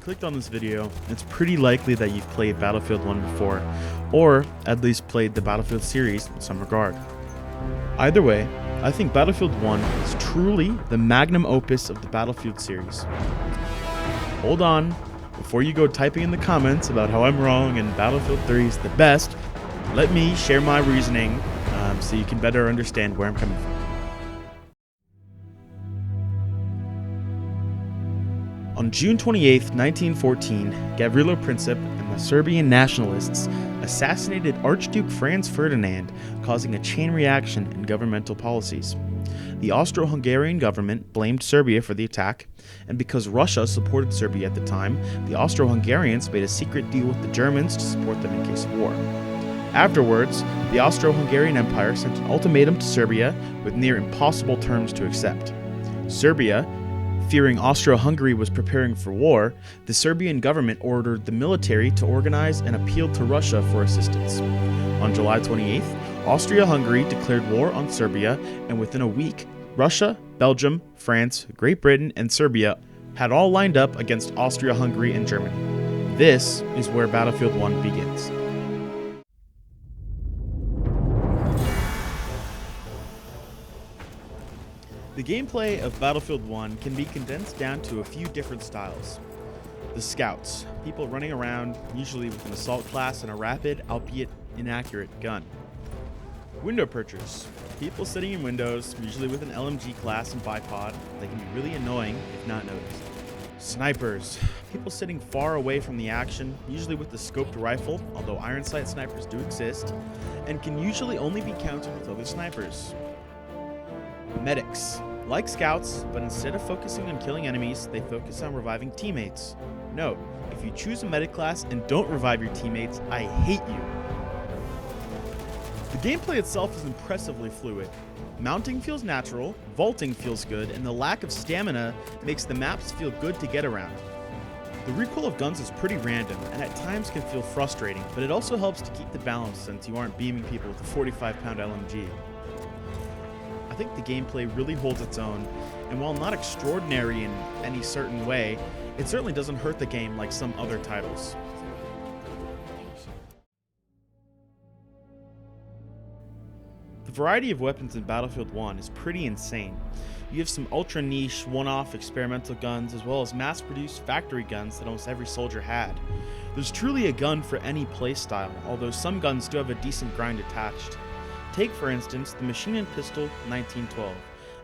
clicked on this video, it's pretty likely that you've played Battlefield 1 before, or at least played the Battlefield series in some regard. Either way, I think Battlefield 1 is truly the magnum opus of the Battlefield series. Hold on, before you go typing in the comments about how I'm wrong and Battlefield 3 is the best, let me share my reasoning so you can better understand where I'm coming from. On June 28, 1914, Gavrilo Princip and the Serbian nationalists assassinated Archduke Franz Ferdinand, causing a chain reaction in governmental policies. The Austro-Hungarian government blamed Serbia for the attack, and because Russia supported Serbia at the time, the Austro-Hungarians made a secret deal with the Germans to support them in case of war. Afterwards, the Austro-Hungarian Empire sent an ultimatum to Serbia with near impossible terms to accept. Serbia, fearing Austro-Hungary was preparing for war, the Serbian government ordered the military to organize and appealed to Russia for assistance. On July 28th, Austria-Hungary declared war on Serbia, and within a week, Russia, Belgium, France, Great Britain, and Serbia had all lined up against Austria-Hungary and Germany. This is where Battlefield 1 begins. The gameplay of Battlefield 1 can be condensed down to a few different styles. The Scouts, people running around, usually with an assault class and a rapid, albeit inaccurate, gun. Window Perchers, people sitting in windows, usually with an LMG class and bipod. They can be really annoying if not noticed. Snipers, people sitting far away from the action, usually with the scoped rifle, although iron sight snipers do exist, and can usually only be countered with other snipers. Medics, like Scouts, but instead of focusing on killing enemies, they focus on reviving teammates. Note, if you choose a medic class and don't revive your teammates, I hate you. The gameplay itself is impressively fluid. Mounting feels natural, vaulting feels good, and the lack of stamina makes the maps feel good to get around. The recoil of guns is pretty random, and at times can feel frustrating, but it also helps to keep the balance since you aren't beaming people with a 45-pound LMG. I think the gameplay really holds its own, and while not extraordinary in any certain way, it certainly doesn't hurt the game like some other titles. The variety of weapons in Battlefield 1 is pretty insane. You have some ultra niche, one-off experimental guns, as well as mass-produced factory guns that almost every soldier had. There's truly a gun for any playstyle, although some guns do have a decent grind attached. Take, for instance, the Machine Pistol 1912,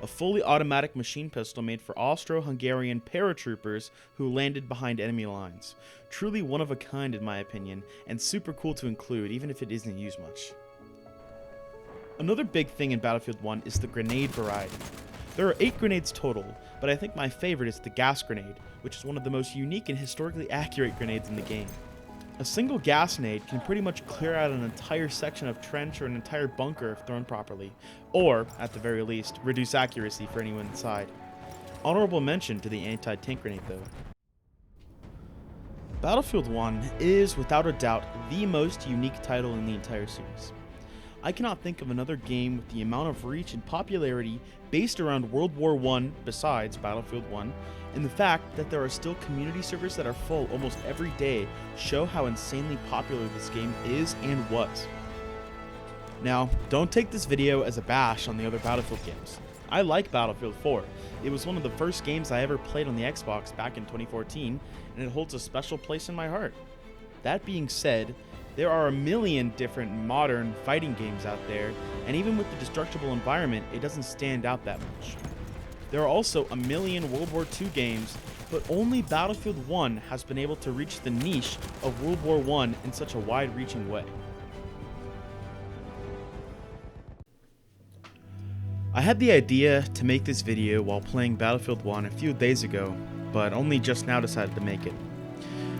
a fully automatic machine pistol made for Austro-Hungarian paratroopers who landed behind enemy lines. Truly one of a kind in my opinion, and super cool to include even if it isn't used much. Another big thing in Battlefield 1 is the grenade variety. There are 8 grenades total, but I think my favorite is the gas grenade, which is one of the most unique and historically accurate grenades in the game. A single gas nade can pretty much clear out an entire section of trench or an entire bunker if thrown properly, or, at the very least, reduce accuracy for anyone inside. Honorable mention to the anti-tank grenade though. Battlefield 1 is, without a doubt, the most unique title in the entire series. I cannot think of another game with the amount of reach and popularity based around World War I besides Battlefield 1, and the fact that there are still community servers that are full almost every day show how insanely popular this game is and was. Now, don't take this video as a bash on the other Battlefield games. I like Battlefield 4. It was one of the first games I ever played on the Xbox back in 2014, and it holds a special place in my heart. That being said, there are a million different modern fighting games out there, and even with the destructible environment, it doesn't stand out that much. There are also a million World War II games, but only Battlefield 1 has been able to reach the niche of World War I in such a wide-reaching way. I had the idea to make this video while playing Battlefield 1 a few days ago, but only just now decided to make it.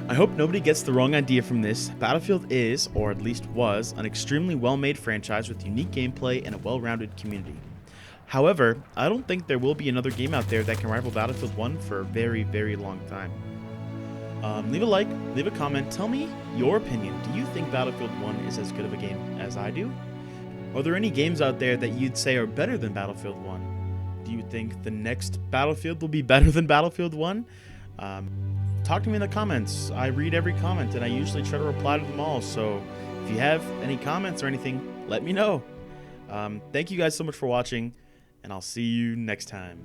I hope nobody gets the wrong idea from this. Battlefield is, or at least was, an extremely well-made franchise with unique gameplay and a well-rounded community. However, I don't think there will be another game out there that can rival Battlefield 1 for a very, very long time. Leave a like, leave a comment, tell me your opinion. Do you think Battlefield 1 is as good of a game as I do? Are there any games out there that you'd say are better than Battlefield 1? Do you think the next Battlefield will be better than Battlefield 1? talk to me in the comments. I read every comment, and I usually try to reply to them all. So if you have any comments or anything, let me know. Thank you guys so much for watching, and I'll see you next time.